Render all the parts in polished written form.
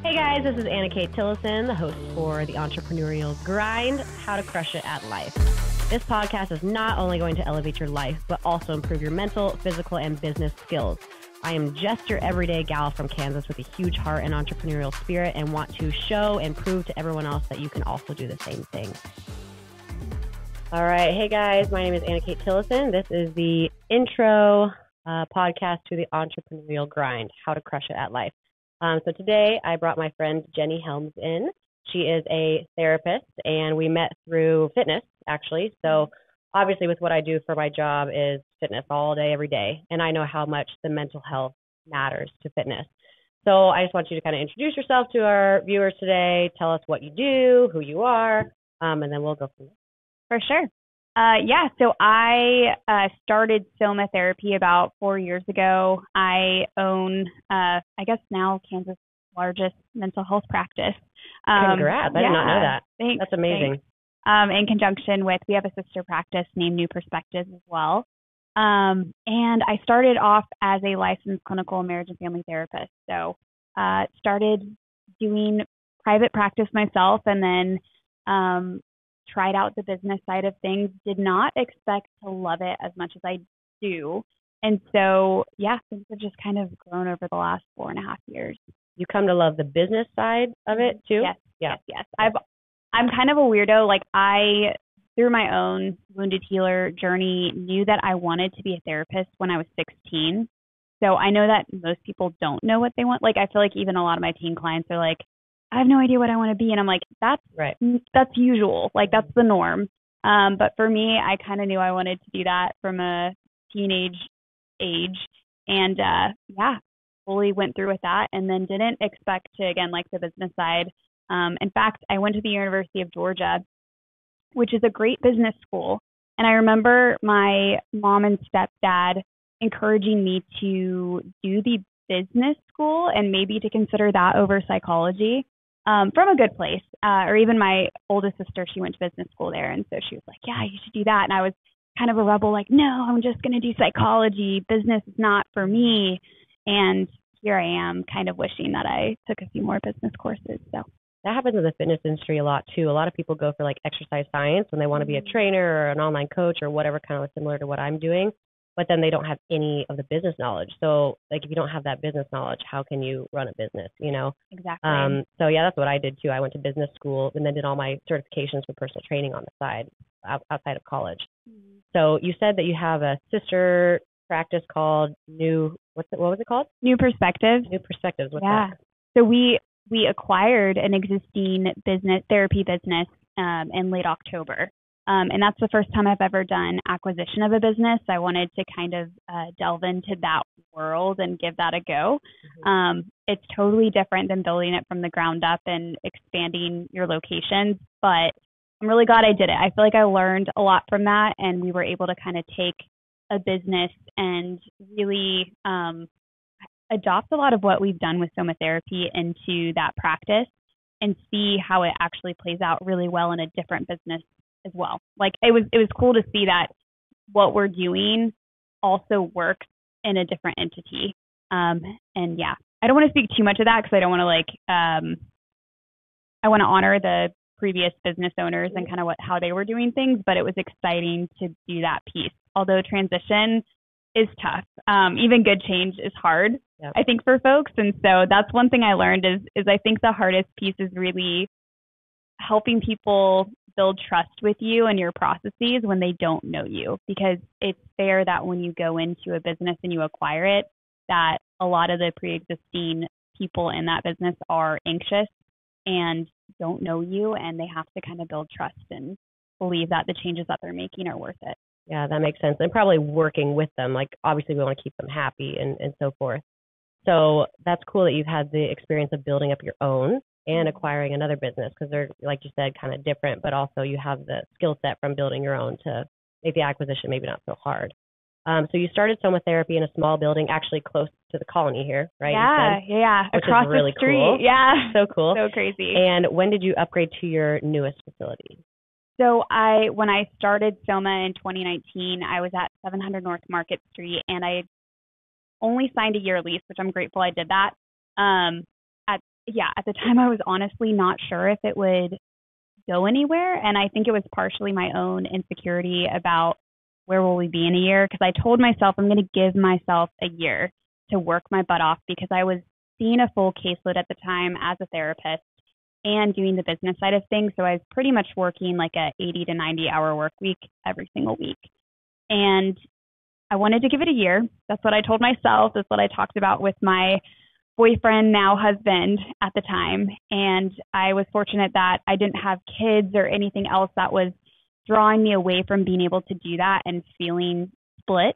Hey guys, this is Anna Kate Tillison, the host for the Entrepreneurial Grind, How to Crush It at Life. This podcast is not only going to elevate your life, but also improve your mental, physical, and business skills. I am just your everyday gal from Kansas with a huge heart and entrepreneurial spirit and want to show and prove to everyone else that you can also do the same thing. All right. Hey guys, my name is Anna Kate Tillison. This is the intro podcast to the Entrepreneurial Grind, How to Crush It at Life. So today I brought my friend Jenny Helms in. She is a therapist and we met through fitness actually. So obviously with what I do for my job is fitness all day, every day. And I know how much the mental health matters to fitness. So I just want you to kind of introduce yourself to our viewers today. Tell us what you do, who you are, and then we'll go from there. For sure. So I started Soma Therapy about 4 years ago. I own, now Kansas' largest mental health practice. Congrats. I did not know that. Thanks. That's amazing. Thanks. In conjunction with, we have a sister practice named New Perspectives as well. And I started off as a licensed clinical marriage and family therapist. So started doing private practice myself and then tried out the business side of things, did not expect to love it as much as I do. And so, things have just kind of grown over the last 4.5 years. You come to love the business side of it too? Yes. I'm kind of a weirdo. Like I, through my own wounded healer journey, knew that I wanted to be a therapist when I was 16. So I know that most people don't know what they want. Like I feel like even a lot of my teen clients are like, I have no idea what I want to be. And I'm like, that's usual. Like that's the norm. But for me, I kind of knew I wanted to do that from a teenage age and, fully went through with that and then didn't expect to, again, like the business side. In fact, I went to the University of Georgia, which is a great business school. And I remember my mom and stepdad encouraging me to do the business school and maybe to consider that over psychology. From a good place, or even my oldest sister, she went to business school there. And so she was like, yeah, you should do that. And I was kind of a rebel, like, no, I'm just going to do psychology. Business is not for me. And here I am kind of wishing that I took a few more business courses. So that happens in the fitness industry a lot too. A lot of people go for like exercise science when they want to be a trainer or an online coach or whatever, kind of similar to what I'm doing. But then they don't have any of the business knowledge. So like if you don't have that business knowledge, how can you run a business, you know? Exactly. So yeah, that's what I did too. I went to business school and then did all my certifications for personal training on the side outside of college. Mm-hmm. So you said that you have a sister practice called what was it called? New Perspectives. New Perspectives. What's that? So we acquired an existing therapy business in late October. And that's the first time I've ever done acquisition of a business. I wanted to kind of delve into that world and give that a go. Mm-hmm. It's totally different than building it from the ground up and expanding your locations, but I'm really glad I did it. I feel like I learned a lot from that, and we were able to kind of take a business and really adopt a lot of what we've done with Soma Therapy into that practice and see how it actually plays out really well in a different business as well. Like it was cool to see that what we're doing also works in a different entity. I don't want to speak too much of that because I don't want to I want to honor the previous business owners and kind of how they were doing things, but it was exciting to do that piece. Although transition is tough. Even good change is hard, yep. I think, for folks. And so that's one thing I learned is I think the hardest piece is really helping people build trust with you and your processes when they don't know you, because it's fair that when you go into a business and you acquire it, that a lot of the pre-existing people in that business are anxious and don't know you, and they have to kind of build trust and believe that the changes that they're making are worth it. Yeah, that makes sense. And probably working with them, like obviously we want to keep them happy and so forth. So that's cool that you've had the experience of building up your own and acquiring another business, because they're, like you said, kind of different, but also you have the skill set from building your own to make the acquisition maybe not so hard. So you started Soma Therapy in a small building, actually close to the colony here, right? Yeah. Which across is really the street. Cool. Yeah. So cool. So crazy. And when did you upgrade to your newest facility? So when I started Soma in 2019, I was at 700 North Market Street, and I only signed a year lease, which I'm grateful I did that. At at the time I was honestly not sure if it would go anywhere. And I think it was partially my own insecurity about where will we be in a year? Because I told myself I'm going to give myself a year to work my butt off because I was seeing a full caseload at the time as a therapist and doing the business side of things. So I was pretty much working like a 80 to 90 hour work week every single week. And I wanted to give it a year. That's what I told myself. That's what I talked about with my boyfriend, now husband at the time. And I was fortunate that I didn't have kids or anything else that was drawing me away from being able to do that and feeling split.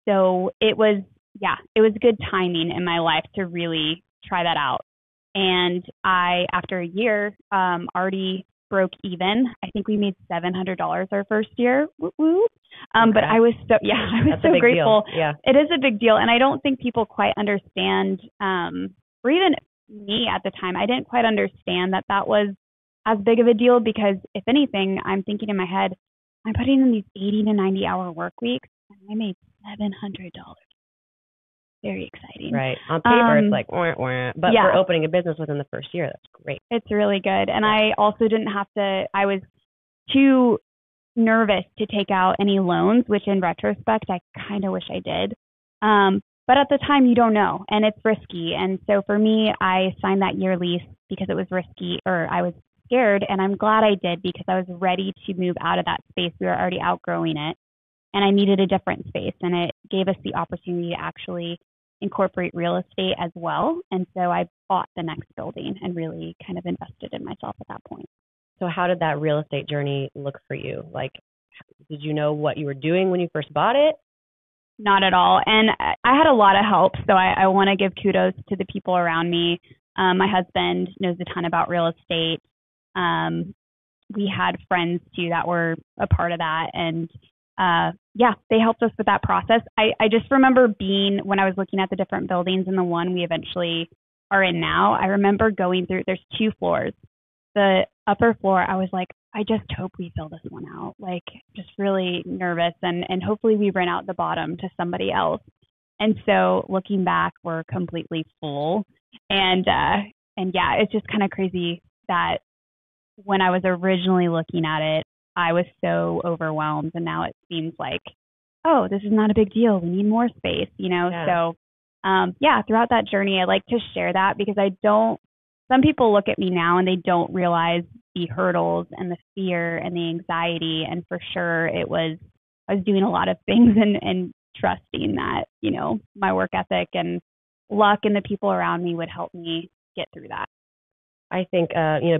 So it was good timing in my life to really try that out. And I, after a year, already broke even. I think we made $700 our first year. Woo-woo. But I was so grateful. Deal. Yeah. It is a big deal. And I don't think people quite understand, or even me at the time, I didn't quite understand that was as big of a deal because if anything, I'm thinking in my head, I'm putting in these 80 to 90 hour work weeks and I made $700. Very exciting. Right. On paper, it's like, wah, wah. But for opening a business within the first year, that's great. It's really good. And I also didn't have to, I was too nervous to take out any loans, which in retrospect, I kind of wish I did. But at the time, you don't know, and it's risky. And so for me, I signed that year lease because it was risky, or I was scared, and I'm glad I did because I was ready to move out of that space. We were already outgrowing it, and I needed a different space, and it gave us the opportunity to actually incorporate real estate as well. And so I bought the next building and really kind of invested in myself at that point. So how did that real estate journey look for you? Like, did you know what you were doing when you first bought it? Not at all. And I had a lot of help. So I want to give kudos to the people around me. My husband knows a ton about real estate. We had friends too that were a part of that. And they helped us with that process. I just remember when I was looking at the different buildings and the one we eventually are in now, I remember going through, there's 2 floors. The upper floor, I was like, I just hope we fill this one out. Like, just really nervous and hopefully we rent out the bottom to somebody else. And so looking back, we're completely full. And it's just kind of crazy that when I was originally looking at it, I was so overwhelmed, and now it seems like, oh, this is not a big deal. We need more space, Yeah. So, throughout that journey, I like to share that because some people look at me now and they don't realize the hurdles and the fear and the anxiety. And for sure, I was doing a lot of things and trusting that, my work ethic and luck and the people around me would help me get through that. I think,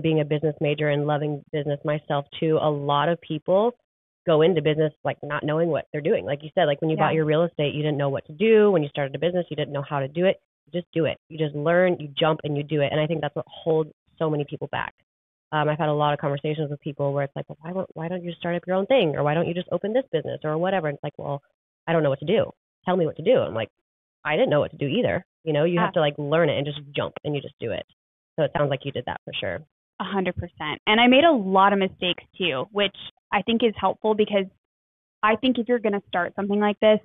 being a business major and loving business myself too, a lot of people go into business like not knowing what they're doing. Like you said, like when you bought your real estate, you didn't know what to do. When you started a business, you didn't know how to do it. You just do it. You just learn, you jump, and you do it. And I think that's what holds so many people back. I've had a lot of conversations with people where it's like, well, why don't you just start up your own thing? Or why don't you just open this business or whatever? And it's like, well, I don't know what to do. Tell me what to do. I'm like, I didn't know what to do either. You have to like learn it and just jump and you just do it. So it sounds like you did that for sure. 100%. And I made a lot of mistakes too, which I think is helpful because I think if you're going to start something like this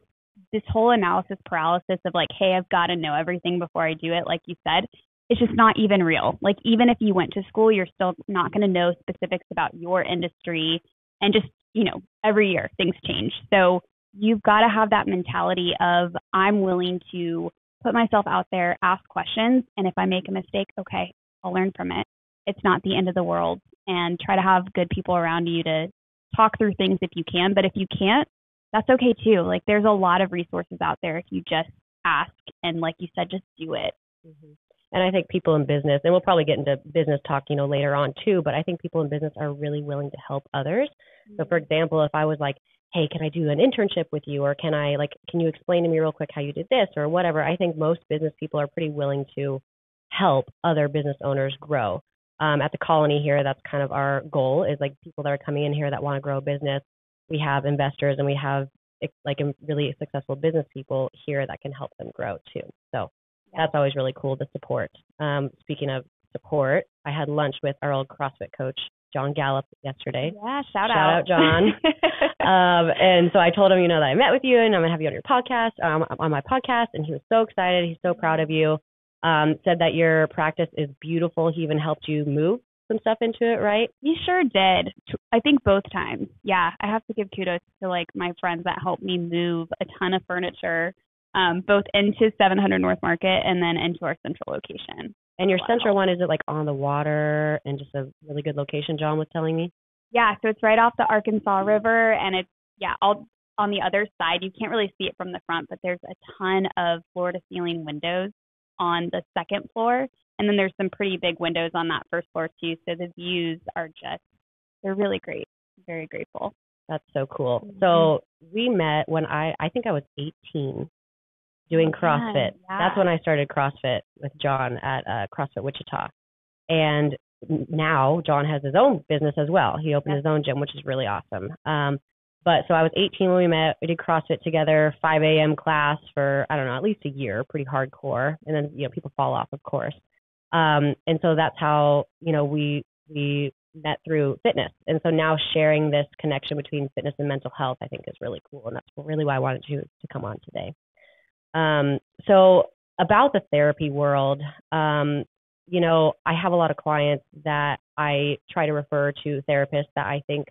whole analysis paralysis of like, hey, I've got to know everything before I do it, like you said, it's just not even real. Like even if you went to school, you're still not going to know specifics about your industry. And just, every year things change. So you've got to have that mentality of I'm willing to put myself out there, ask questions. And if I make a mistake, okay, I'll learn from it. It's not the end of the world. And try to have good people around you to talk through things if you can. But if you can't, that's okay too. Like there's a lot of resources out there if you just ask. And like you said, just do it. Mm-hmm. And I think people in business, and we'll probably get into business talk, later on too, but I think people in business are really willing to help others. Mm-hmm. So for example, if I was like, hey, can I do an internship with you? Or can you explain to me real quick how you did this or whatever? I think most business people are pretty willing to help other business owners grow. At the Colony here, that's kind of our goal is like people that are coming in here that want to grow a business. We have investors and we have like really successful business people here that can help them grow too. So that's always really cool to support. Speaking of support, I had lunch with our old CrossFit coach, John Gallup, yesterday. Yeah, shout out, John. And so I told him, that I met with you and I'm going to have you on your podcast, on my podcast. And he was so excited. He's so proud of you. said that your practice is beautiful. He even helped you move some stuff into it, right? He sure did. I think both times. Yeah, I have to give kudos to like my friends that helped me move a ton of furniture, both into 700 North Market and then into our central location. And your central one, is it like on the water and just a really good location, John was telling me? Yeah, so it's right off the Arkansas River, and it's, all on the other side. You can't really see it from the front, but there's a ton of floor-to-ceiling windows on the second floor, and then there's some pretty big windows on that first floor, too, so the views are they're really great. Very grateful. That's so cool. Mm-hmm. So we met when I think I was 18 doing CrossFit. Yeah. That's when I started CrossFit with John at CrossFit Wichita. And now John has his own business as well. He opened his own gym, which is really awesome. But so I was 18 when we met. We did CrossFit together, 5 a.m. class for, I don't know, at least a year, pretty hardcore. And then, people fall off, of course. And so that's how, we met through fitness. And so now sharing this connection between fitness and mental health, I think is really cool. And that's really why I wanted you to come on today. So about the therapy world, I have a lot of clients that I try to refer to therapists that I think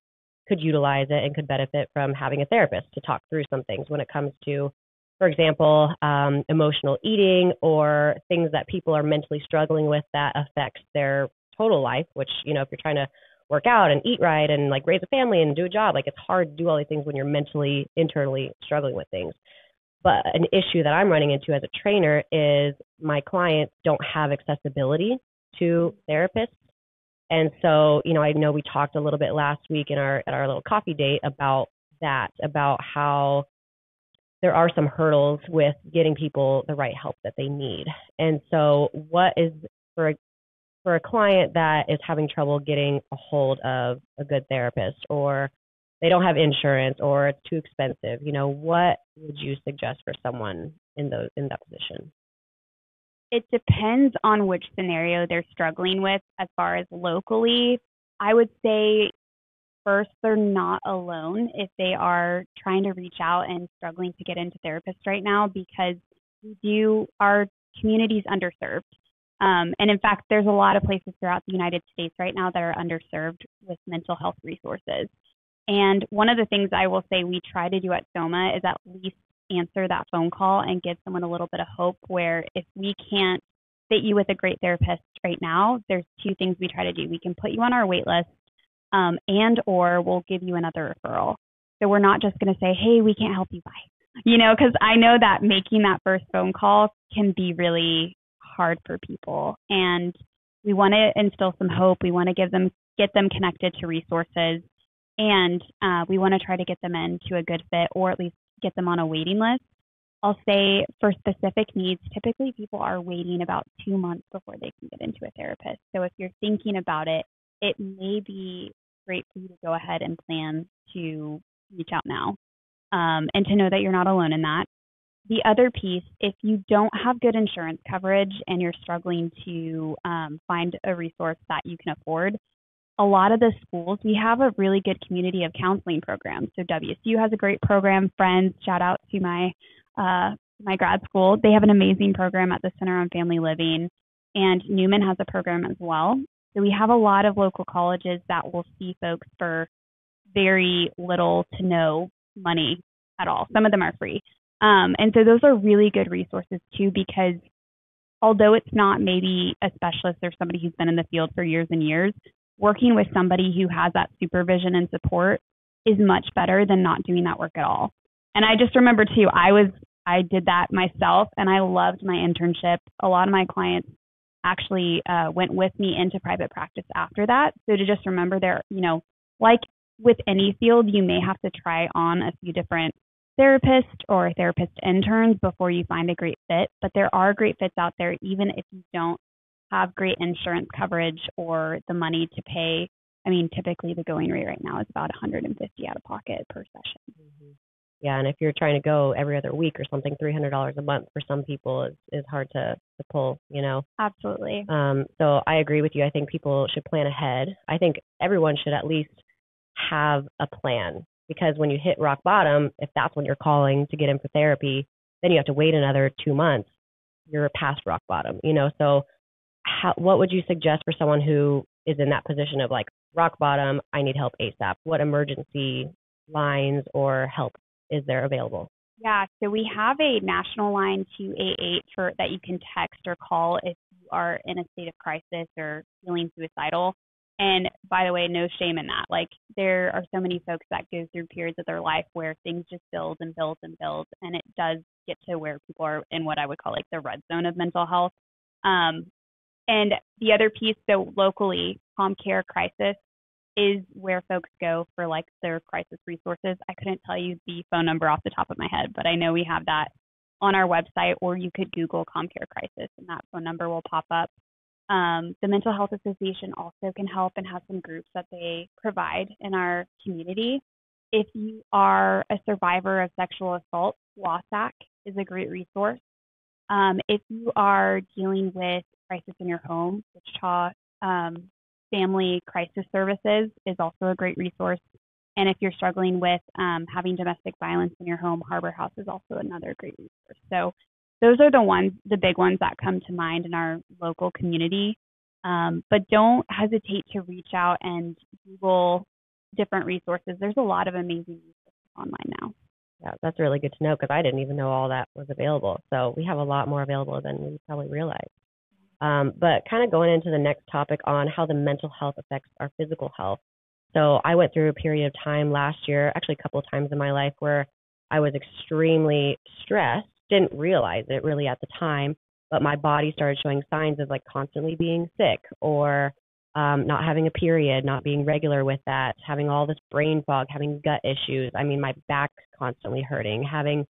could utilize it and could benefit from having a therapist to talk through some things when it comes to, for example, emotional eating or things that people are mentally struggling with that affects their total life, which, if you're trying to work out and eat right and like raise a family and do a job, like it's hard to do all these things when you're mentally, internally struggling with things. But an issue that I'm running into as a trainer is my clients don't have accessibility to therapists. And so, I know we talked a little bit last week at our little coffee date about that, about how there are some hurdles with getting people the right help that they need. And so what is for a client that is having trouble getting a hold of a good therapist, or they don't have insurance, or it's too expensive, what would you suggest for someone in that position? It depends on which scenario they're struggling with. As far as locally, I would say first, they're not alone if they are trying to reach out and struggling to get into therapists right now, because our community is underserved. And in fact, there's a lot of places throughout the United States right now that are underserved with mental health resources. And one of the things I will say we try to do at Soma is at least answer that phone call and give someone a little bit of hope, where if we can't fit you with a great therapist right now, there's two things we try to do. We can put you on our wait list, and or we'll give you another referral. So we're not just going to say, hey, we can't help you, bye. Because I know that making that first phone call can be really hard for people. And we want to instill some hope. We want to get them connected to resources. And we want to try to get them into a good fit, or at least get them on a waiting list. I'll say for specific needs, typically people are waiting about 2 months before they can get into a therapist. So if you're thinking about it, it may be great for you to go ahead and plan to reach out now, and to know that you're not alone in that. The other piece, if you don't have good insurance coverage and you're struggling to find a resource that you can afford, a lot of the schools, we have a really good community of counseling programs. So WSU has a great program. Friends, shout out to my grad school. They have an amazing program at the Center on Family Living, and Newman has a program as well. So we have a lot of local colleges that will see folks for very little to no money at all. Some of them are free. And so those are really good resources too, because although it's not maybe a specialist or somebody who's been in the field for years and years, working with somebody who has that supervision and support is much better than not doing that work at all. And I just remember too, I did that myself, and I loved my internship. A lot of my clients actually went with me into private practice after that. So to just remember there, like with any field, you may have to try on a few different therapists or therapist interns before you find a great fit. But there are great fits out there, even if you don't have great insurance coverage or the money to pay. I mean, typically the going rate right now is about $150 out of pocket per session. Mm-hmm. Yeah, and if you're trying to go every other week or something, $300 a month for some people is hard to pull, Absolutely. So I agree with you. I think people should plan ahead. I think everyone should at least have a plan, because when you hit rock bottom, if that's when you're calling to get in for therapy, then you have to wait another 2 months. you're past rock bottom, so what would you suggest for someone who is in that position of like rock bottom, I need help ASAP? What emergency lines or help is there available? Yeah, so we have a national line 288 that you can text or call if you are in a state of crisis or feeling suicidal. And by the way, no shame in that. Like, there are so many folks that go through periods of their life where things just build and build and build, and it does get to where people are in what I would call like the red zone of mental health. And the other piece, so locally, Calm Care Crisis is where folks go for like their crisis resources. I couldn't tell you the phone number off the top of my head, but I know we have that on our website, or you could Google Calm Care Crisis and that phone number will pop up. The Mental Health Association also can help and have some groups that they provide in our community. If you are a survivor of sexual assault, WASAC is a great resource. If you are dealing with crisis in your home, Wichita Family Crisis Services is also a great resource. And if you're struggling with having domestic violence in your home, Harbor House is also another great resource. So those are the big ones that come to mind in our local community. But don't hesitate to reach out and Google different resources. There's a lot of amazing resources online now. Yeah, that's really good to know, because I didn't even know all that was available. So we have a lot more available than we probably realize. But kind of going into the next topic on how the mental health affects our physical health. So I went through a period of time last year, actually a couple of times in my life, where I was extremely stressed, didn't realize it really at the time, but my body started showing signs of like constantly being sick, or not having a period, not being regular with that, having all this brain fog, having gut issues. I mean, my back constantly hurting, having,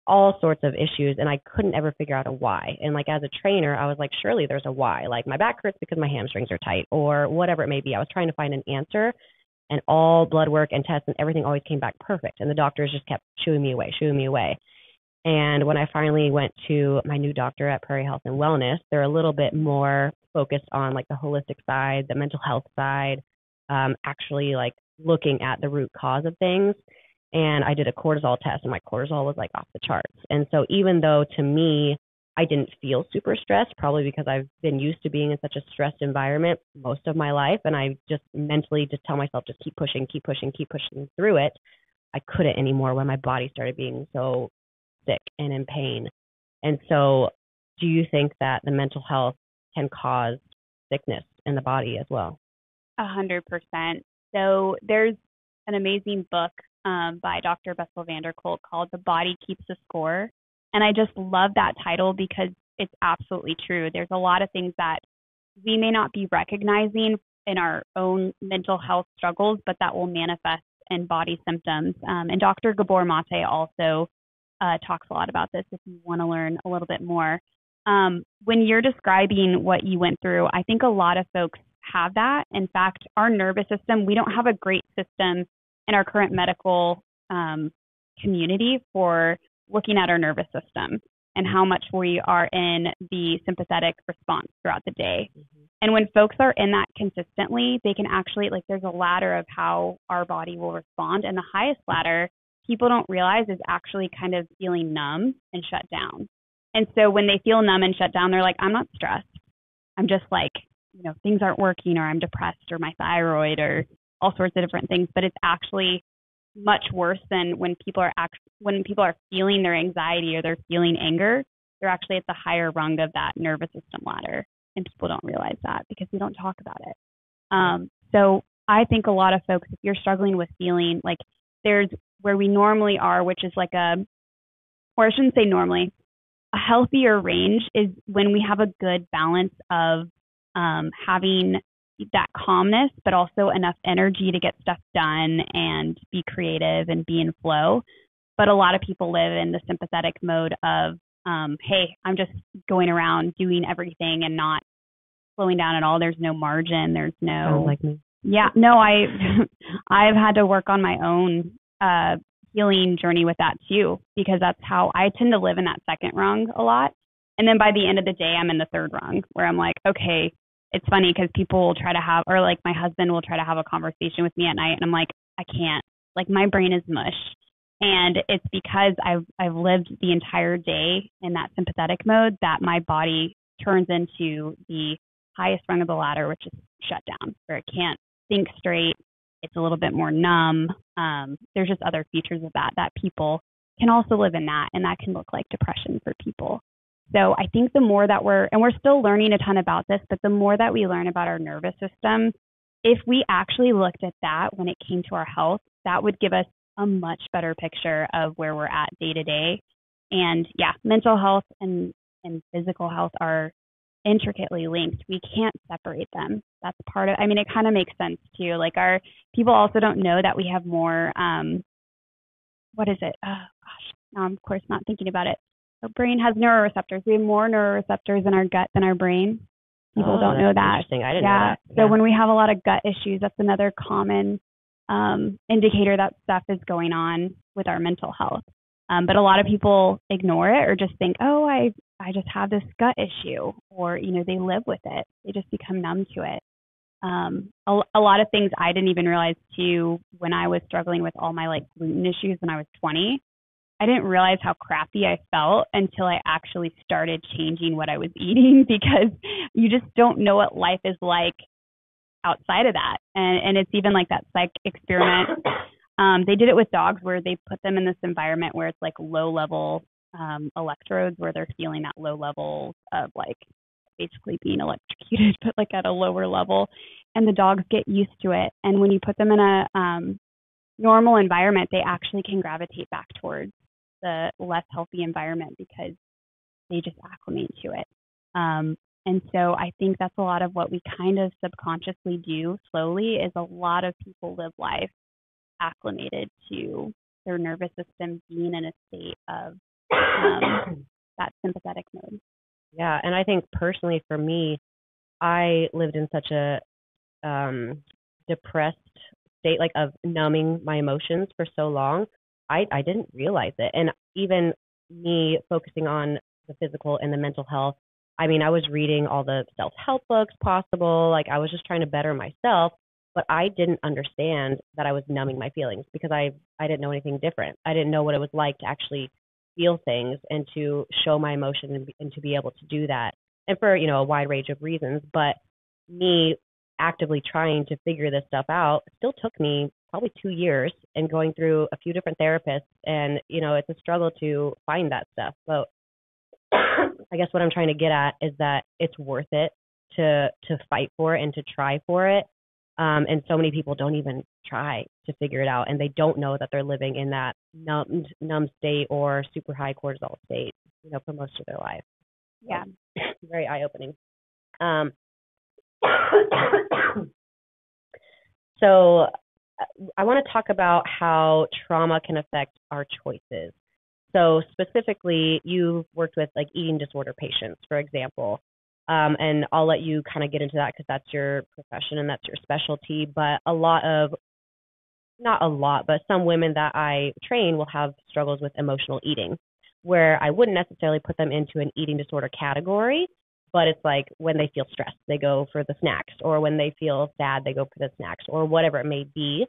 all sorts of issues, and I couldn't ever figure out a why. And like as a trainer, I was like, surely there's a why. Like my back hurts because my hamstrings are tight, or whatever it may be. I was trying to find an answer, and all blood work and tests and everything always came back perfect. And the doctors just kept shooing me away. And when I finally went to my new doctor at Prairie Health and Wellness, they're a little bit more focused on like the holistic side, the mental health side, actually like looking at the root cause of things. And I did a cortisol test, and my cortisol was like off the charts. And so even though to me, I didn't feel super stressed, probably because I've been used to being in such a stressed environment most of my life, and I just mentally just tell myself, just keep pushing through it, I couldn't anymore when my body started being so sick and in pain. And so do you think that the mental health can cause sickness in the body as well? 100%. So there's an amazing book by Dr. Bessel van der Kolk called The Body Keeps the Score. And I just love that title because it's absolutely true. There's a lot of things that we may not be recognizing in our own mental health struggles, but that will manifest in body symptoms. And Dr. Gabor Mate also talks a lot about this if you want to learn a little bit more. When you're describing what you went through, I think a lot of folks have that. In fact, our nervous system, we don't have a great system in our current medical community for looking at our nervous system and how much we are in the sympathetic response throughout the day. Mm-hmm. And when folks are in that consistently, they can actually, like, there's a ladder of how our body will respond. And the highest ladder, people don't realize, is actually kind of feeling numb and shut down. And so when they feel numb and shut down, they're like, I'm not stressed. I'm just like, things aren't working, or I'm depressed, or my thyroid, or all sorts of different things. But it's actually much worse than when people are feeling their anxiety or they're feeling anger. They're actually at the higher rung of that nervous system ladder, and people don't realize that because we don't talk about it. So I think a lot of folks, if you're struggling with feeling like, there's where we normally are, which is like a healthier range is when we have a good balance of having that calmness, but also enough energy to get stuff done and be creative and be in flow. But a lot of people live in the sympathetic mode of, hey, I'm just going around doing everything and not slowing down at all. There's no margin. There's no. Sounds like me. Yeah, no, I've had to work on my own healing journey with that too, because that's how I tend to live in that second rung a lot. And then by the end of the day, I'm in the third rung where I'm like, okay. It's funny because people will try to have, or like my husband will try to have a conversation with me at night, and I'm like, I can't. Like, my brain is mush. And it's because I've lived the entire day in that sympathetic mode that my body turns into the highest rung of the ladder, which is shut down, where it can't think straight. It's a little bit more numb. There's just other features of that people can also live in that, and that can look like depression for people. So I think the more that we're still learning a ton about this, but the more that we learn about our nervous system, if we actually looked at that when it came to our health, that would give us a much better picture of where we're at day to day. And yeah, mental health and physical health are intricately linked. We can't separate them. That's part of, I mean, it kind of makes sense too. Like our people also don't know that we have more, what is it? Oh gosh, now I'm of course not thinking about it. Our brain has neuroreceptors. We have more neuroreceptors in our gut than our brain. People don't know that. Interesting. I didn't know that. Yeah. So when we have a lot of gut issues, that's another common indicator that stuff is going on with our mental health. But a lot of people ignore it or just think, oh, I just have this gut issue, or, they live with it. They just become numb to it. A lot of things I didn't even realize too when I was struggling with all my gluten issues when I was 20. I didn't realize how crappy I felt until I actually started changing what I was eating, because you just don't know what life is like outside of that. And it's even like that psych experiment. They did it with dogs where they put them in this environment where it's like low level electrodes, where they're feeling that low level of basically being electrocuted, but at a lower level. And the dogs get used to it. And when you put them in a normal environment, they actually can gravitate back towards the less healthy environment because they just acclimate to it. And so I think that's a lot of what we kind of subconsciously do slowly, is a lot of people live life acclimated to their nervous system being in a state of that sympathetic mode. Yeah, and I think personally for me, I lived in such a depressed state, of numbing my emotions for so long. I didn't realize it. And even me focusing on the physical and the mental health, I mean, I was reading all the self-help books possible. I was just trying to better myself, but I didn't understand that I was numbing my feelings because I didn't know anything different. I didn't know what it was like to actually feel things and to show my emotion and to be able to do that. And for, a wide range of reasons, but me actively trying to figure this stuff out still took me probably 2 years and going through a few different therapists. And, it's a struggle to find that stuff. But I guess what I'm trying to get at is that it's worth it to fight for it and to try for it. And so many people don't even try to figure it out, and they don't know that they're living in that numb state or super high cortisol state, for most of their life. Yeah. Very eye-opening. So I want to talk about how trauma can affect our choices. So specifically, you've worked with eating disorder patients, for example. And I'll let you kind of get into that because that's your profession and that's your specialty. But but some women that I train will have struggles with emotional eating, where I wouldn't necessarily put them into an eating disorder category, but it's when they feel stressed, they go for the snacks, or when they feel sad, they go for the snacks, or whatever it may be.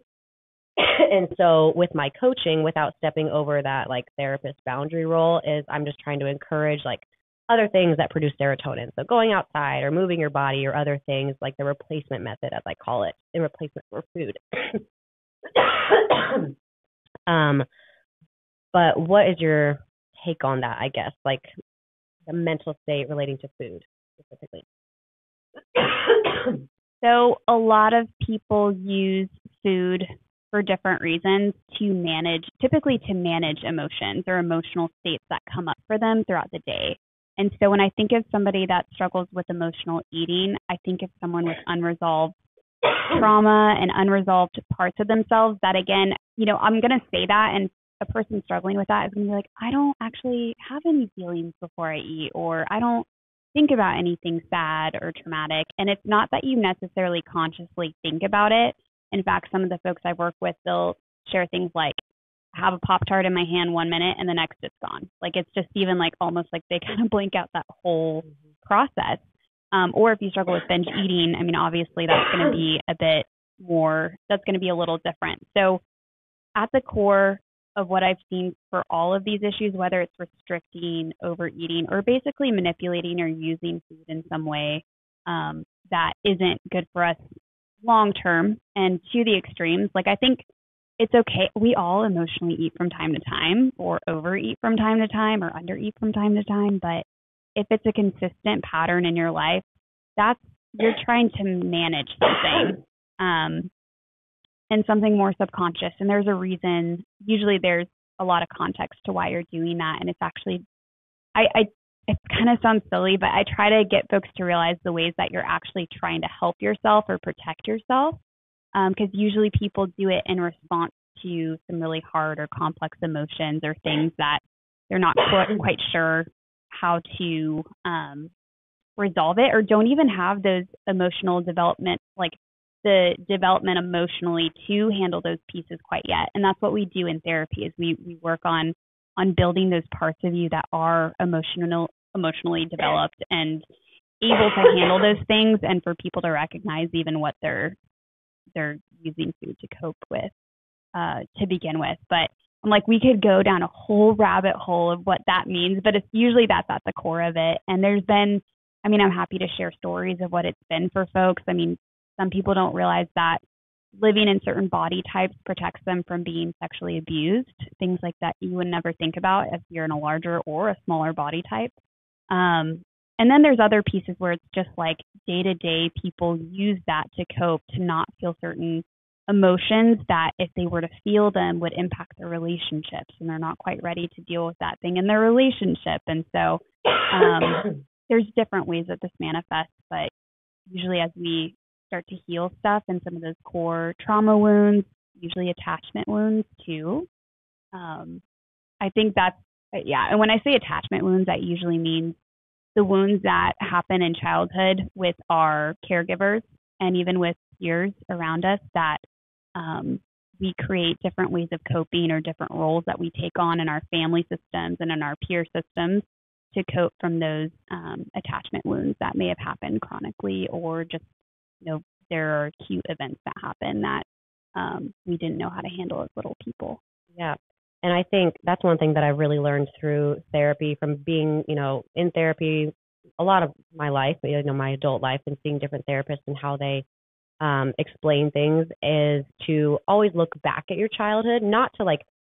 And so with my coaching, without stepping over that therapist boundary role, is I'm just trying to encourage other things that produce serotonin. So going outside or moving your body or other things, like the replacement method, as I call it, in replacement for food. But what is your take on that, I guess, the mental state relating to food specifically? So a lot of people use food for different reasons typically to manage emotions or emotional states that come up for them throughout the day. And so when I think of somebody that struggles with emotional eating, I think of someone with unresolved trauma and unresolved parts of themselves that, again, I'm going to say that, and a person struggling with that is going to be I don't actually have any feelings before I eat, or I don't think about anything sad or traumatic. And it's not that you necessarily consciously think about it. In fact, some of the folks I work with, they'll share things like, have a Pop-Tart in my hand 1 minute and the next it's gone. It's just even almost they kind of blank out that whole process. Or if you struggle with binge eating, I mean, obviously that's going to be that's going to be a little different. So at the core, of what I've seen for all of these issues, whether it's restricting, overeating, or basically manipulating or using food in some way that isn't good for us long term and to the extremes. Like, I think it's okay. We all emotionally eat from time to time, or overeat from time to time, or undereat from time to time. But if it's a consistent pattern in your life, you're trying to manage something, and something more subconscious. And there's a reason. Usually, there's a lot of context to why you're doing that. And it's actually, it kind of sounds silly, but I try to get folks to realize the ways that you're actually trying to help yourself or protect yourself. Because usually people do it in response to some really hard or complex emotions or things that they're not quite sure how to resolve it, or don't even have those emotional development, like the development emotionally to handle those pieces quite yet. And that's what we do in therapy, is we work on building those parts of you that are emotionally developed and able to handle those things, and for people to recognize even what they're using food to cope with to begin with. But I'm like, we could go down a whole rabbit hole of what that means, but it's usually that's at the core of it. And there's been, I'm happy to share stories of what it's been for folks. Some people don't realize that living in certain body types protects them from being sexually abused, things like that you would never think about if you're in a larger or a smaller body type. And then there's other pieces where it's just like day-to-day people use that to cope, to not feel certain emotions that if they were to feel them would impact their relationships, and they're not quite ready to deal with that thing in their relationship. And so there's different ways that this manifests, but usually as we start to heal stuff and some of those core trauma wounds, usually attachment wounds too. I think that's, yeah. And when I say attachment wounds, that usually means the wounds that happen in childhood with our caregivers and even with peers around us, that we create different ways of coping or different roles that we take on in our family systems and in our peer systems to cope from those attachment wounds that may have happened chronically, or just, there are acute events that happen that we didn't know how to handle as little people. Yeah. And I think that's one thing that I really learned through therapy, from being, in therapy a lot of my life, my adult life, and seeing different therapists and how they explain things, is to always look back at your childhood, not to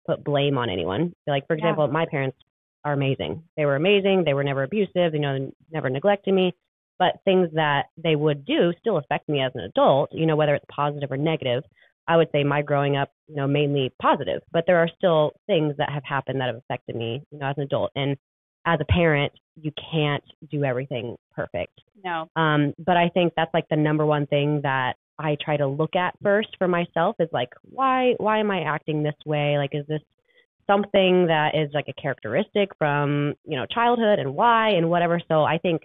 put blame on anyone. Like, for example, my parents are amazing. They were amazing. They were never abusive, never neglected me. But things that they would do still affect me as an adult, whether it's positive or negative. I would say my growing up, mainly positive, but there are still things that have happened that have affected me, as an adult. And as a parent, you can't do everything perfect. No. But I think that's the number one thing that I try to look at first for myself, is why am I acting this way? Is this something that is a characteristic from, childhood, and why, and whatever. So I think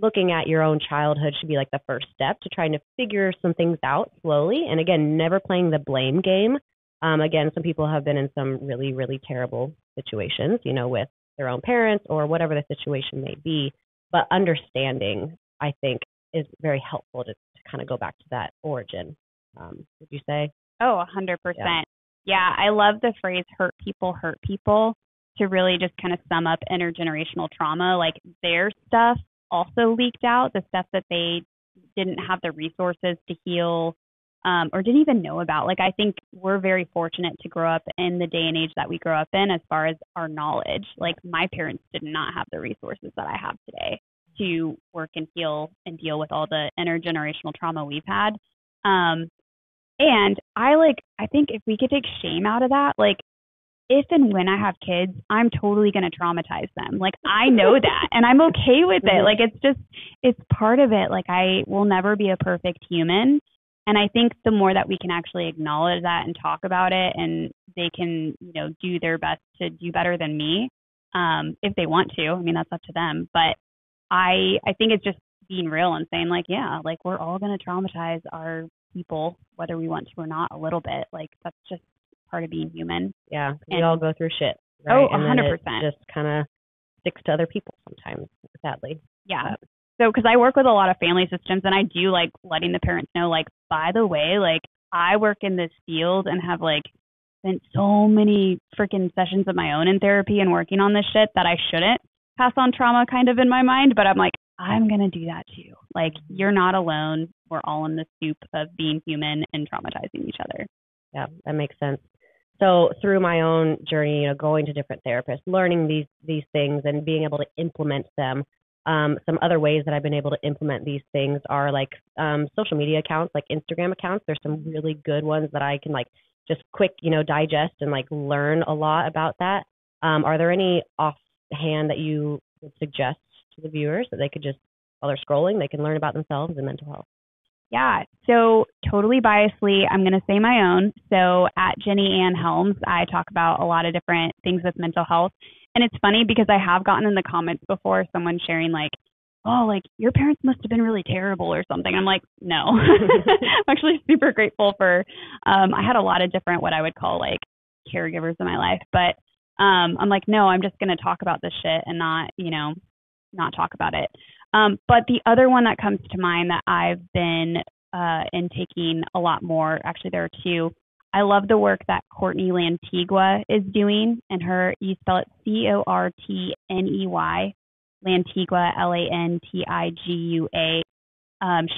looking at your own childhood should be the first step to trying to figure some things out slowly. And again, never playing the blame game. Again, some people have been in some really, really terrible situations, with their own parents or whatever the situation may be. But understanding, I think, is very helpful to kind of go back to that origin. Would you say? Oh, 100%. Yeah, I love the phrase hurt people, to really just kind of sum up intergenerational trauma. Their stuff also leaked out, the stuff that they didn't have the resources to heal, or didn't even know about. I think we're very fortunate to grow up in the day and age that we grow up in as far as our knowledge. My parents did not have the resources that I have today to work and heal and deal with all the intergenerational trauma we've had. And I think if we could take shame out of that, if and when I have kids, I'm totally going to traumatize them. I know that, and I'm okay with it. It's part of it. I will never be a perfect human. And I think the more that we can actually acknowledge that and talk about it, and they can, do their best to do better than me, if they want to. That's up to them. But I think it's just being real and saying we're all going to traumatize our people, whether we want to or not, a little bit. That's just part of being human. Yeah, we all go through shit. Right? Oh, 100%. Just kind of sticks to other people sometimes, sadly. Yeah. So, because I work with a lot of family systems, and I do letting the parents know, by the way, I work in this field and have spent so many freaking sessions of my own in therapy and working on this shit that I shouldn't pass on trauma kind of in my mind. But I'm like, I'm going to do that too. Like, you're not alone. We're all in the soup of being human and traumatizing each other. Yeah, that makes sense. So through my own journey, going to different therapists, learning these things and being able to implement them, some other ways that I've been able to implement these things are like social media accounts, like Instagram accounts. There's some really good ones that I can like just quick, digest and like learn a lot about that. Are there any offhand that you would suggest to the viewers that they could just, while they're scrolling, they can learn about themselves and mental health? Yeah, so totally biasly, I'm going to say my own. So at Jenny Helms, I talk about a lot of different things with mental health. And it's funny because I have gotten in the comments before someone sharing like, oh, like your parents must have been really terrible or something. I'm like, no. I'm actually super grateful for, I had a lot of different what I would call like caregivers in my life. But I'm like, no, I'm just going to talk about this shit and not talk about it. But the other one that comes to mind that I've been taking a lot more, actually there are two. I love the work that Courtney Lantigua is doing, and you spell it Cortney, Lantigua, Lantigua.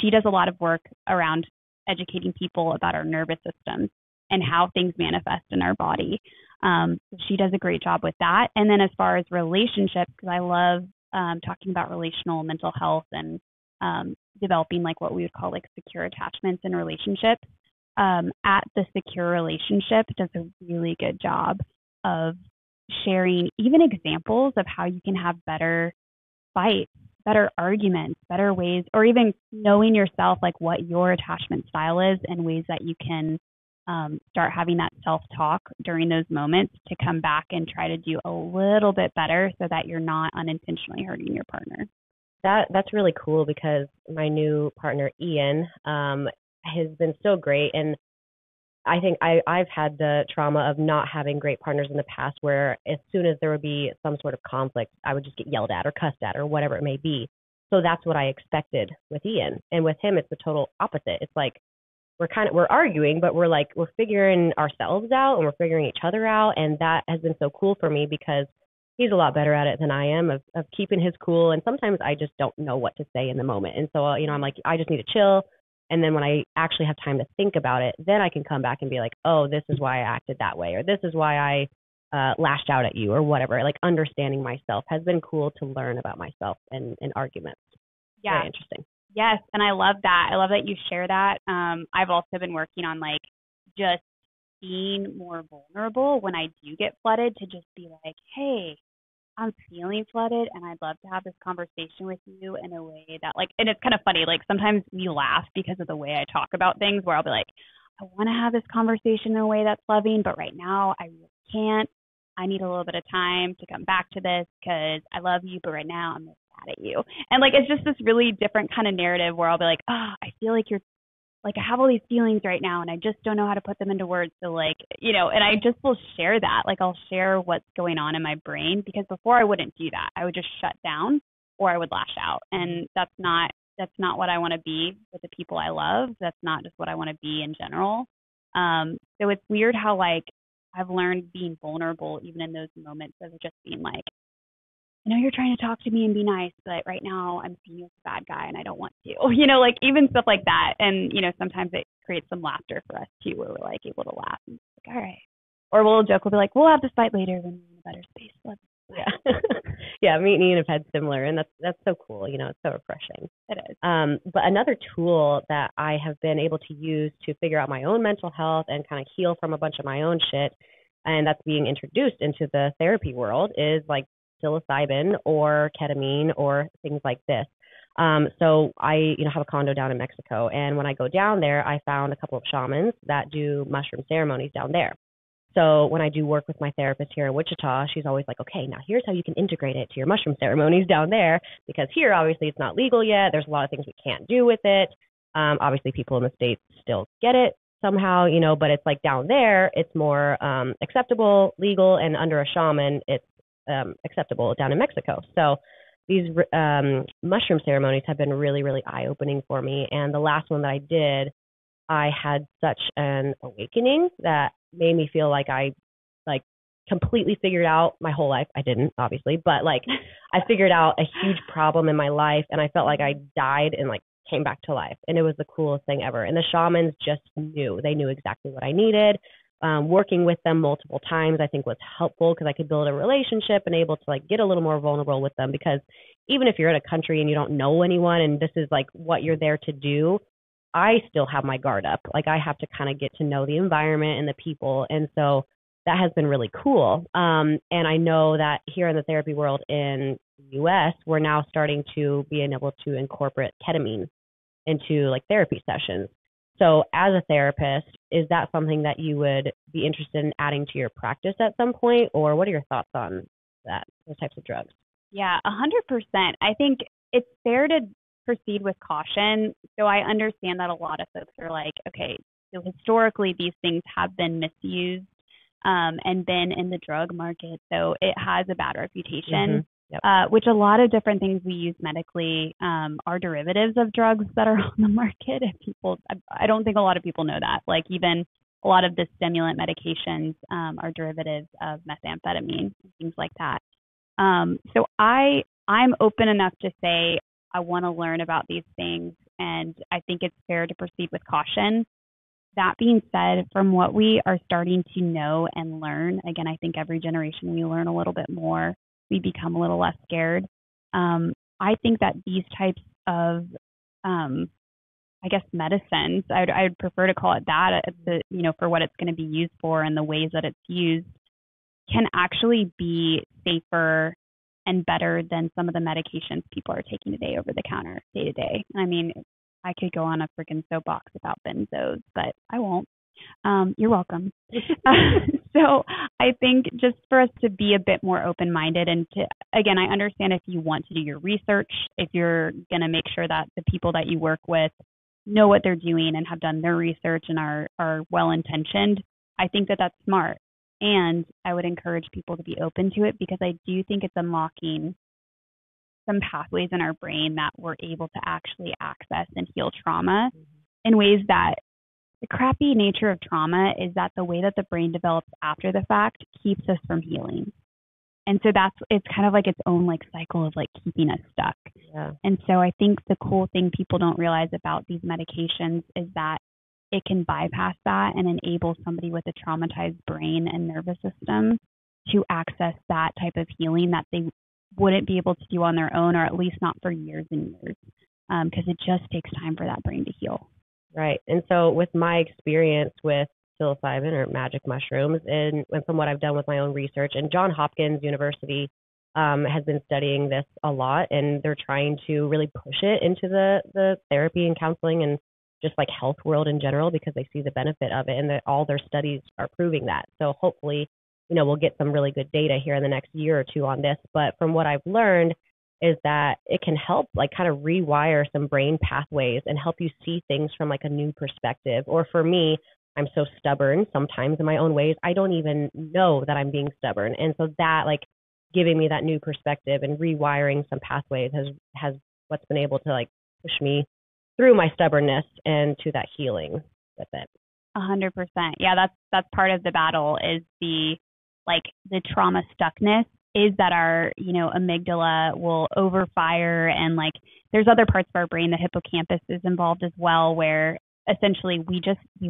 She does a lot of work around educating people about our nervous system and how things manifest in our body. She does a great job with that. And then as far as relationships, because I love talking about relational mental health and developing like what we would call like secure attachments in relationships. At the Secure Relationship does a really good job of sharing even examples of how you can have better fights, better arguments, better ways, or even knowing yourself, like what your attachment style is and ways that you can start having that self-talk during those moments to come back and try to do a little bit better so that you're not unintentionally hurting your partner. That's really cool because my new partner, Ian, has been so great. And I think I've had the trauma of not having great partners in the past where as soon as there would be some sort of conflict, I would just get yelled at or cussed at or whatever it may be. So that's what I expected with Ian. And with him, it's the total opposite. It's like we're arguing, but we're figuring ourselves out and we're figuring each other out. And that has been so cool for me because he's a lot better at it than I am of keeping his cool. And sometimes I just don't know what to say in the moment. And so, I'm like, I just need to chill. And then when I actually have time to think about it, then I can come back and be like, oh, this is why I acted that way, or this is why I lashed out at you, or whatever. Like understanding myself has been cool to learn about myself in arguments. Yeah. Very interesting. Yes. And I love that. I love that you share that. I've also been working on like just being more vulnerable when I do get flooded, to just be like, hey, I'm feeling flooded and I'd love to have this conversation with you in a way that like, and it's kind of funny, like sometimes we laugh because of the way I talk about things, where I'll be like, I want to have this conversation in a way that's loving, but right now I really can't. I need a little bit of time to come back to this because I love you, but right now I'm mad at you. And like, it's just this really different kind of narrative where I'll be like, oh, I feel like you're like, I have all these feelings right now and I just don't know how to put them into words. So like, and I just will share that. Like I'll share what's going on in my brain, because before I wouldn't do that. I would just shut down or I would lash out. And that's not what I want to be with the people I love. That's not just what I want to be in general. So it's weird how like I've learned being vulnerable even in those moments of just being like, I know you're trying to talk to me and be nice, but right now I'm seeing you as a bad guy and I don't want to, like even stuff like that. And, sometimes it creates some laughter for us too, where we're like able to laugh and like, all right. Or we'll joke, we'll be like, we'll have this fight later when we're in a better space. Yeah. Yeah. Me and Ian have had similar, and that's so cool. It's so refreshing. It is. But another tool that I have been able to use to figure out my own mental health and kind of heal from a bunch of my own shit, and that's being introduced into the therapy world, is like psilocybin or ketamine or things like this. So I, have a condo down in Mexico, and when I go down there, I found a couple of shamans that do mushroom ceremonies down there. So when I do work with my therapist here in Wichita, she's always like, okay, now here's how you can integrate it to your mushroom ceremonies down there, because here, obviously, it's not legal yet. There's a lot of things we can't do with it. Obviously, people in the States still get it somehow, but it's like down there, it's more acceptable, legal, and under a shaman, it's acceptable down in Mexico. So these mushroom ceremonies have been really, really eye-opening for me. And the last one that I did I had such an awakening that made me feel like I like completely figured out my whole life. I didn't, obviously, but like I figured out a huge problem in my life, and I felt like I died and like came back to life. And it was the coolest thing ever. And the shamans just knew. They knew exactly what I needed. Working with them multiple times, I think, was helpful because I could build a relationship and able to like get a little more vulnerable with them, because even if you're in a country and you don't know anyone and this is like what you're there to do, I still have my guard up. Like I have to kind of get to know the environment and the people. And so that has been really cool. And I know that here in the therapy world in the US, we're now starting to be able to incorporate ketamine into like therapy sessions. So as a therapist, is that something that you would be interested in adding to your practice at some point? Or what are your thoughts on that, those types of drugs? Yeah, 100%. I think it's fair to proceed with caution. So I understand that a lot of folks are like, okay, so historically these things have been misused and been in the drug market. So it has a bad reputation. Yep. Which a lot of different things we use medically are derivatives of drugs that are on the market. I don't think a lot of people know that. Like even a lot of the stimulant medications are derivatives of methamphetamine and things like that. So I'm open enough to say I want to learn about these things, and I think it's fair to proceed with caution. That being said, from what we are starting to know and learn, again, I think every generation we learn a little bit more. We become a little less scared. I think that these types of, I guess, medicines, I'd prefer to call it that, for what it's going to be used for and the ways that it's used, can actually be safer and better than some of the medications people are taking today over the counter, day to day. I mean, I could go on a freaking soapbox about benzos, but I won't. You're welcome. So I think just for us to be a bit more open-minded and to, again, I understand if you want to do your research, if you're going to make sure that the people that you work with know what they're doing and have done their research and are well-intentioned, I think that that's smart. And I would encourage people to be open to it, because I do think it's unlocking some pathways in our brain that we're able to actually access and heal trauma in ways that the crappy nature of trauma is that the way that the brain develops after the fact keeps us from healing. And so it's kind of like its own like cycle of like keeping us stuck. Yeah. And so I think the cool thing people don't realize about these medications is that it can bypass that and enable somebody with a traumatized brain and nervous system to access that type of healing that they wouldn't be able to do on their own, or at least not for years and years, because it just takes time for that brain to heal. Right. And so with my experience with psilocybin or magic mushrooms, and from what I've done with my own research, and Johns Hopkins University has been studying this a lot, and they're trying to really push it into the therapy and counseling and just like health world in general, because they see the benefit of it, and all their studies are proving that. So hopefully, we'll get some really good data here in the next year or two on this. But from what I've learned is that it can help like kind of rewire some brain pathways and help you see things from like a new perspective. Or for me, I'm so stubborn sometimes in my own ways, I don't even know that I'm being stubborn. And so that like giving me that new perspective and rewiring some pathways has what's been able to like push me through my stubbornness and to that healing with it. 100%. Yeah, that's part of the battle, is the trauma stuckness, is that our, amygdala will overfire, and like there's other parts of our brain, the hippocampus is involved as well, where essentially we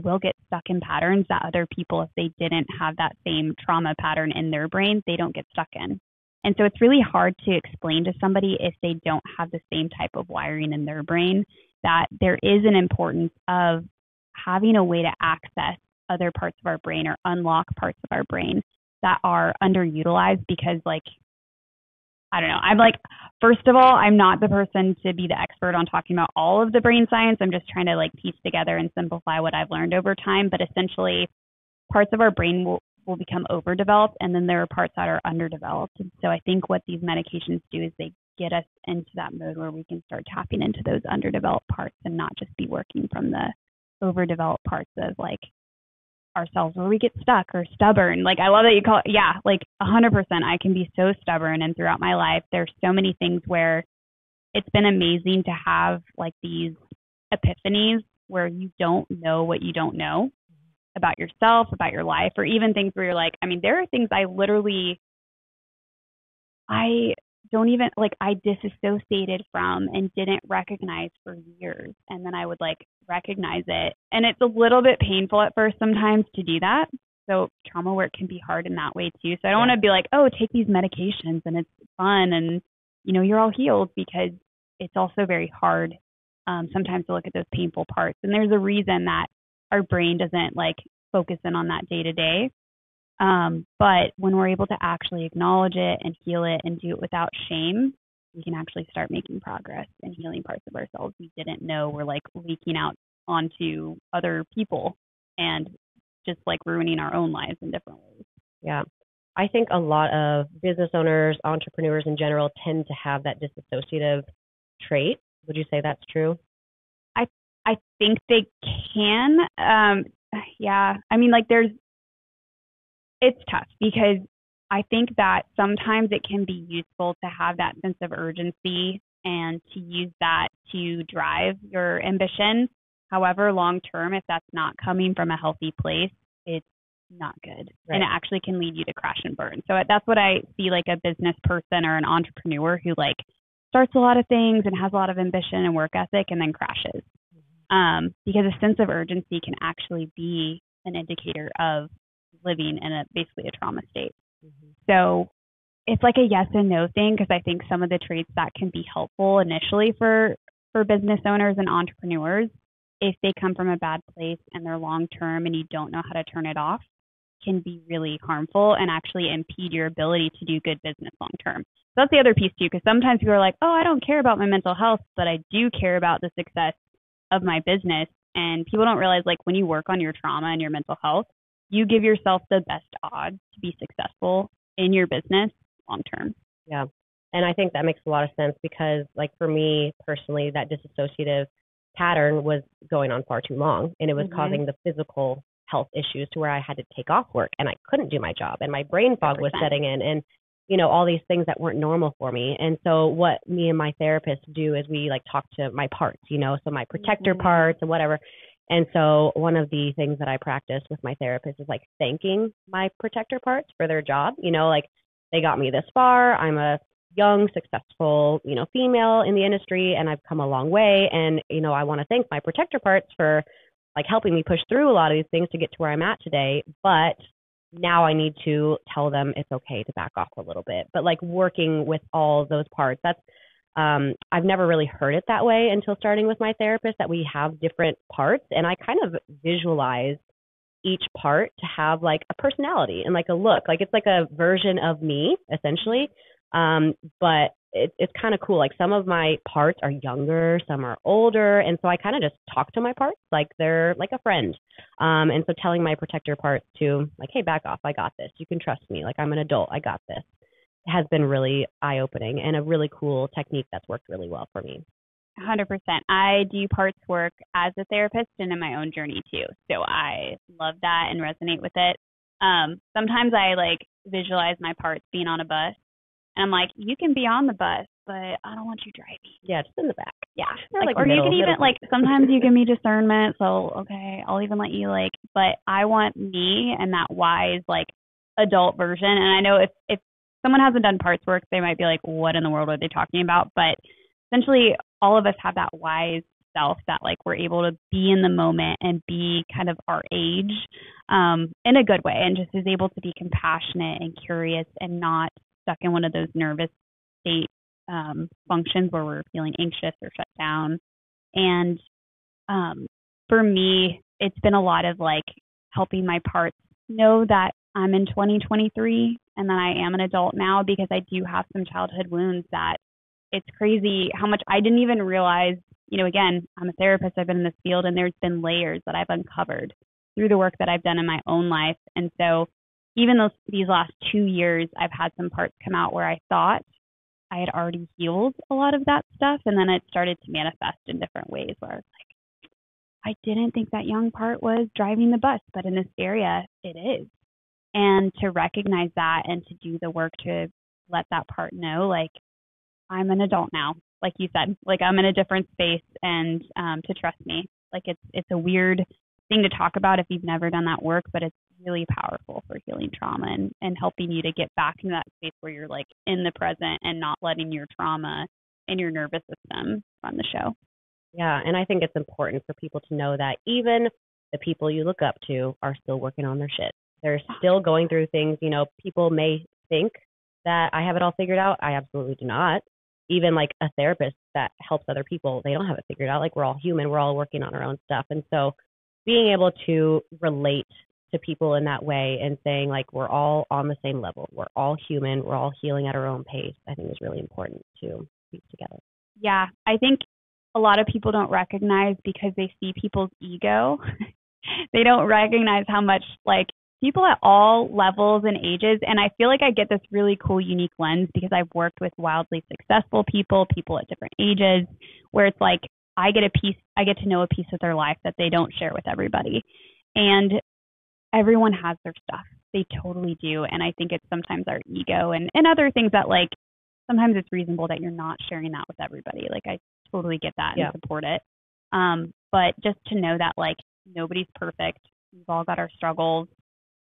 will get stuck in patterns that other people, if they didn't have that same trauma pattern in their brain, they don't get stuck in. And so it's really hard to explain to somebody if they don't have the same type of wiring in their brain, that there is an importance of having a way to access other parts of our brain or unlock parts of our brain that are underutilized, because I don't know. I'm first of all, I'm not the person to be the expert on talking about all of the brain science. I'm just trying to piece together and simplify what I've learned over time. But essentially, parts of our brain will become overdeveloped, and then there are parts that are underdeveloped. And so I think what these medications do is they get us into that mode where we can start tapping into those underdeveloped parts and not just be working from the overdeveloped parts of ourselves where we get stuck or stubborn. I love that you call it, 100%. I can be so stubborn, and throughout my life, there's so many things where it's been amazing to have these epiphanies where you don't know what you don't know about yourself, about your life, or even things where you're like, I mean, there are things I don't even, like, I disassociated from and didn't recognize for years. And then I would like recognize it. And it's a little bit painful at first sometimes to do that. So trauma work can be hard in that way too. So I don't want to be like, oh, take these medications and it's fun and, you know, you're all healed, because it's also very hard sometimes to look at those painful parts. And there's a reason that our brain doesn't like focus in on that day to day. But when we're able to actually acknowledge it and heal it and do it without shame, we can actually start making progress and healing parts of ourselves we didn't know were like leaking out onto other people and just like ruining our own lives in different ways. Yeah. I think a lot of business owners, entrepreneurs in general, tend to have that disassociative trait. Would you say that's true? I think they can. Yeah. I mean, like it's tough because I think that sometimes it can be useful to have that sense of urgency and to use that to drive your ambition. However, long term, if that's not coming from a healthy place, it's not good. Right. And it actually can lead you to crash and burn. So that's what I see, like a business person or an entrepreneur who like starts a lot of things and has a lot of ambition and work ethic and then crashes. Because a sense of urgency can actually be an indicator of living in basically a trauma state. Mm-hmm. So it's like a yes and no thing, because I think some of the traits that can be helpful initially for business owners and entrepreneurs, if they come from a bad place and they're long term and you don't know how to turn it off, can be really harmful and actually impede your ability to do good business long term. So that's the other piece too, because sometimes people are like, oh, I don't care about my mental health, but I do care about the success of my business. And people don't realize, like, when you work on your trauma and your mental health, you give yourself the best odds to be successful in your business long term. Yeah. And I think that makes a lot of sense, because like for me personally, that dissociative pattern was going on far too long, and it was causing the physical health issues to where I had to take off work and I couldn't do my job, and my brain fog 100%. Was setting in, and you know, all these things that weren't normal for me. And so what me and my therapist do is we like talk to my parts, you know, so my protector parts and whatever. And so one of the things that I practice with my therapist is like thanking my protector parts for their job. You know, like they got me this far. I'm a young, successful, you know, female in the industry, and I've come a long way. And, you know, I want to thank my protector parts for like helping me push through a lot of these things to get to where I'm at today. But now I need to tell them it's okay to back off a little bit. But like working with all those parts, that's, I've never really heard it that way until starting with my therapist, that we have different parts. And I kind of visualize each part to have like a personality and like a look, like it's like a version of me essentially. But it's kind of cool. Like some of my parts are younger, some are older. And so I kind of just talk to my parts like they're like a friend. And so telling my protector parts to like, hey, back off. I got this. You can trust me. Like I'm an adult. I got this. Has been really eye-opening and a really cool technique that's worked really well for me. 100%. I do parts work as a therapist and in my own journey too. So I love that and resonate with it. Sometimes I like visualize my parts being on a bus, and I'm like, you can be on the bus, but I don't want you driving. Yeah, just in the back. Yeah. Like or middle, you can even like, sometimes you give me discernment. So, okay, I'll even let you like, but I want me and that wise, like adult version. And I know if someone hasn't done parts work, they might be like, what in the world are they talking about? But essentially all of us have that wise self that like we're able to be in the moment and be kind of our age in a good way, and just is able to be compassionate and curious and not stuck in one of those nervous state functions where we're feeling anxious or shut down. And for me, it's been a lot of like helping my parts know that I'm in 2023 and that I am an adult now, because I do have some childhood wounds that it's crazy how much I didn't even realize. You know, again, I'm a therapist, I've been in this field, and there's been layers that I've uncovered through the work that I've done in my own life. And so even these last 2 years, I've had some parts come out where I thought I had already healed a lot of that stuff. And then it started to manifest in different ways where I was like, I didn't think that young part was driving the bus, but in this area, it is. And to recognize that and to do the work to let that part know, like, I'm an adult now, like you said, like I'm in a different space, and to trust me, Like it's a weird thing to talk about if you've never done that work, but it's really powerful for healing trauma and helping you to get back into that space where you're like in the present and not letting your trauma and your nervous system run the show. Yeah, and I think it's important for people to know that even the people you look up to are still working on their shit. They're still going through things. You know, people may think that I have it all figured out. I absolutely do not. Even like a therapist that helps other people, they don't have it figured out. Like, we're all human. We're all working on our own stuff. And so being able to relate to people in that way and saying, like, we're all on the same level. We're all human. We're all healing at our own pace, I think is really important to keep together. Yeah, I think a lot of people don't recognize because they see people's ego. They don't recognize how much, like, people at all levels and ages, and I feel like I get this really cool, unique lens because I've worked with wildly successful people at different ages, where it's like I get to know a piece of their life that they don't share with everybody. And everyone has their stuff. They totally do. And I think it's sometimes our ego and other things that, like, sometimes it's reasonable that you're not sharing that with everybody. Like, I totally get that and support it. But just to know that, like, nobody's perfect. We've all got our struggles.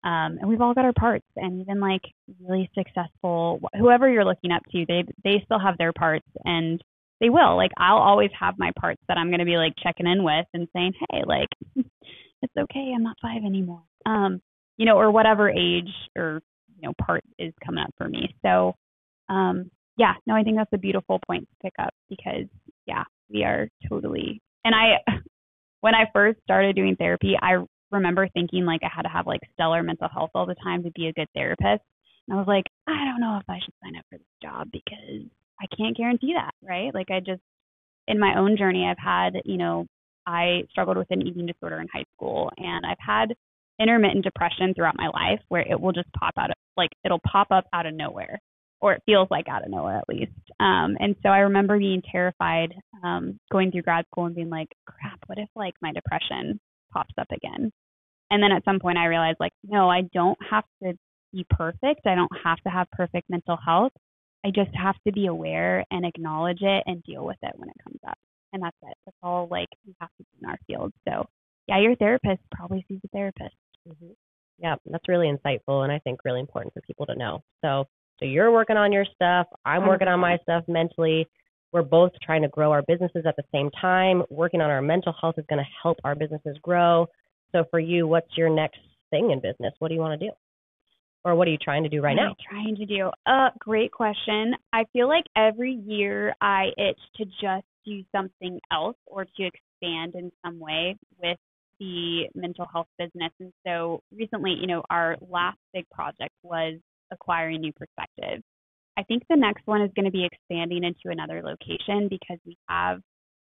And we've all got our parts. And even, like, really successful, whoever you're looking up to, they still have their parts, and they will. Like, I'll always have my parts that I'm going to be, like, checking in with and saying, hey, like, it's okay. I'm not 5 anymore. You know, or whatever age or, you know, part is coming up for me. So, yeah, no, I think that's a beautiful point to pick up because, yeah, we are totally. And when I first started doing therapy, I remember thinking, like, I had to have, like, stellar mental health all the time to be a good therapist. And I was like, I don't know if I should sign up for this job because I can't guarantee that, right? Like, in my own journey, I've had, you know, I struggled with an eating disorder in high school, and I've had intermittent depression throughout my life where it will just it'll pop up out of nowhere, or it feels like out of nowhere at least. And so I remember being terrified going through grad school and being like, crap, what if, like, my depression pops up again? And then at some point I realized, like, no, I don't have to be perfect. I don't have to have perfect mental health. I just have to be aware and acknowledge it and deal with it when it comes up. And that's it. That's all, like, we have to do in our field. So yeah, your therapist probably sees a therapist. Mm-hmm. Yeah, that's really insightful and I think really important for people to know. So you're working on your stuff. I'm working on my stuff mentally. We're both trying to grow our businesses at the same time. Working on our mental health is going to help our businesses grow. So for you, what's your next thing in business? What do you want to do? Or what are you trying to do right now? Trying to do? Great question. I feel like every year I itch to just do something else or to expand in some way with the mental health business. And so recently, you know, our last big project was acquiring new perspectives. I think the next one is going to be expanding into another location because we have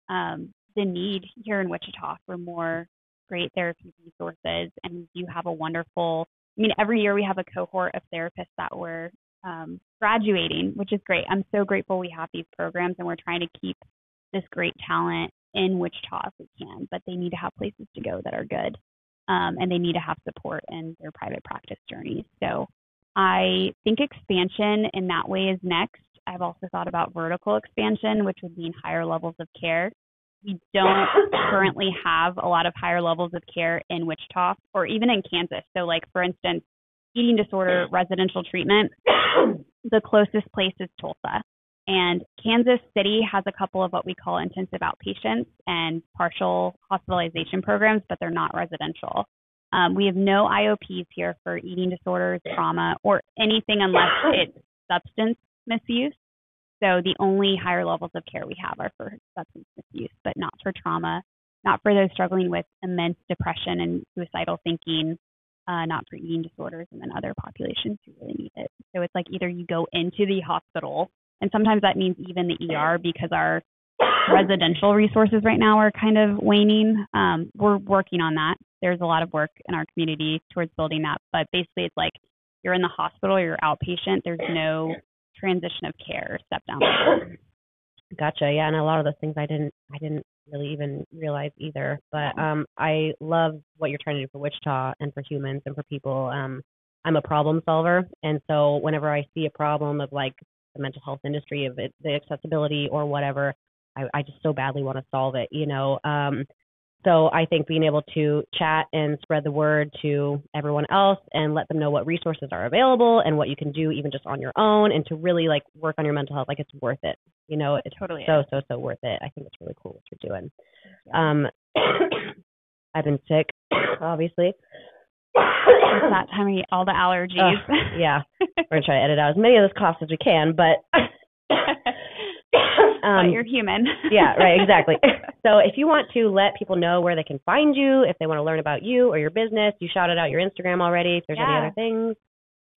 the need here in Wichita for more great therapy resources. And we do have a wonderful, I mean, every year we have a cohort of therapists that we're graduating, which is great. I'm so grateful we have these programs, and we're trying to keep this great talent in Wichita if we can, but they need to have places to go that are good. And they need to have support in their private practice journeys. So I think expansion in that way is next. I've also thought about vertical expansion, which would mean higher levels of care. We don't currently have a lot of higher levels of care in Wichita or even in Kansas. So, like, for instance, eating disorder residential treatment, the closest place is Tulsa. And Kansas City has a couple of what we call intensive outpatients and partial hospitalization programs, but they're not residential. We have no IOPs here for eating disorders, trauma, or anything unless it's substance misuse. So the only higher levels of care we have are for substance misuse, but not for trauma, not for those struggling with immense depression and suicidal thinking, not for eating disorders, and then other populations who really need it. So it's like either you go into the hospital, and sometimes that means even the ER because our residential resources right now are kind of waning. We're working on that. There's a lot of work in our community towards building that, but basically it's like you're in the hospital, you're outpatient, there's no transition of care, step down. Gotcha. Yeah, and a lot of those things I didn't really even realize either. But I love what you're trying to do for Wichita and for humans and for people. I'm a problem solver, and so whenever I see a problem of, like, the mental health industry, of it, the accessibility or whatever, I just so badly want to solve it, you know. So I think being able to chat and spread the word to everyone else and let them know what resources are available and what you can do even just on your own, and to really like work on your mental health, like it's worth it. You know, it's totally so worth it. I think it's really cool what you're doing. I've been sick, obviously. It's that time of year, all the allergies. Yeah. We're going to try to edit out as many of those coughs as we can, but but you're human. Yeah, right, exactly. So if you want to let people know where they can find you, if they want to learn about you or your business, you shouted out your Instagram already. If there's any other things.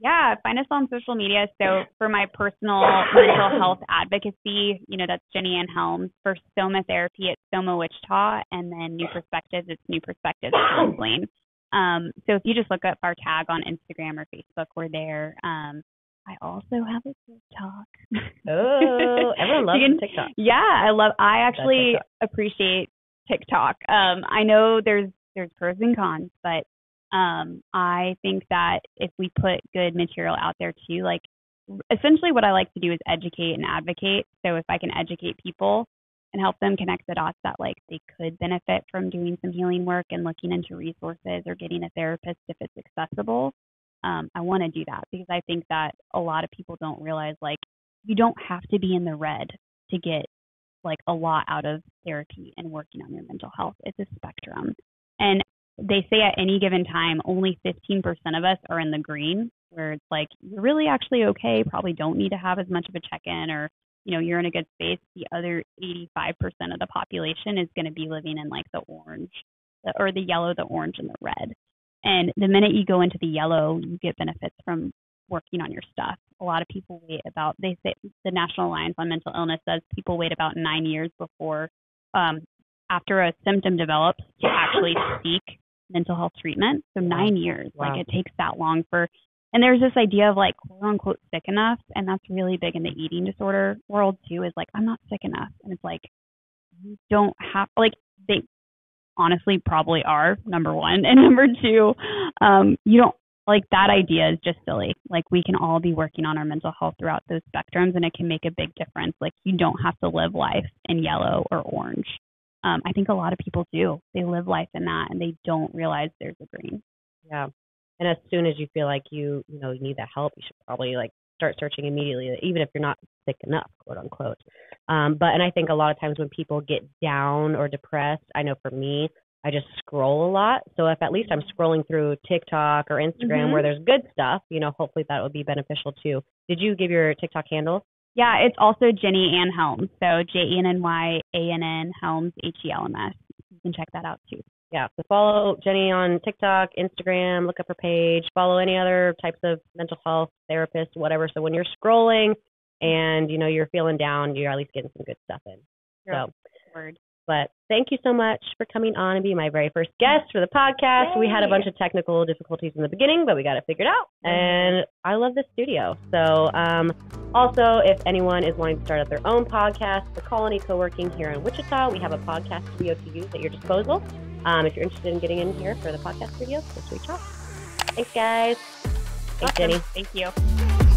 Yeah, find us on social media. So for my personal mental health advocacy, that's Jenny Helms. For Soma Therapy, it's Soma Wichita, and then New Perspectives, it's New Perspectives Counseling. So if you just look up our tag on Instagram or Facebook, we're there. I also have a TikTok. Oh, everyone loves TikTok. Yeah, I actually appreciate TikTok. I know there's pros and cons, but I think that if we put good material out there too, like essentially what I like to do is educate and advocate. So if I can educate people and help them connect the dots that like they could benefit from doing some healing work and looking into resources or getting a therapist if it's accessible, I want to do that, because I think that a lot of people don't realize like you don't have to be in the red to get like a lot out of therapy and working on your mental health. It's a spectrum. And they say at any given time, only 15% of us are in the green, where it's like, you're really actually okay, probably don't need to have as much of a check-in, or, you're in a good space. The other 85% of the population is going to be living in like the orange, or the yellow, the orange, and the red. And the minute you go into the yellow, you get benefits from working on your stuff. A lot of people wait about, they say the National Alliance on Mental Illness says people wait about 9 years before, after a symptom develops, to actually seek mental health treatment. So 9 years, like it takes that long and there's this idea of like quote unquote sick enough. And that's really big in the eating disorder world too, is like, I'm not sick enough. And it's like, you don't have, like, they honestly probably are, number one. And number two, you don't, like, that idea is just silly. Like, we can all be working on our mental health throughout those spectrums, and it can make a big difference. Like, you don't have to live life in yellow or orange. I think a lot of people do. They live life in that, and they don't realize there's a green. Yeah. And as soon as you feel like you need that help, you should probably like start searching immediately, even if you're not sick enough, quote unquote. And I think a lot of times when people get down or depressed, I know for me, I just scroll a lot. So if at least I'm scrolling through TikTok or Instagram where there's good stuff, hopefully that would be beneficial too. Did you give your TikTok handle? Yeah, it's also Jenny Helms. So JennyAnn Helms, HELMS. You can check that out too. Yeah, so follow Jenny on TikTok, Instagram, look up her page, follow any other types of mental health therapists, whatever. So when you're scrolling and, you're feeling down, you're at least getting some good stuff in. Sure. So, but thank you so much for coming on and being my very first guest for the podcast. Yay. We had a bunch of technical difficulties in the beginning, but we got it figured out. And I love this studio. So also, if anyone is wanting to start up their own podcast, the Colony Co-working here in Wichita, we have a podcast studio to use at your disposal. If you're interested in getting in here for the podcast studio, just reach out. Thanks, guys. Thanks, Jenny. Thank you.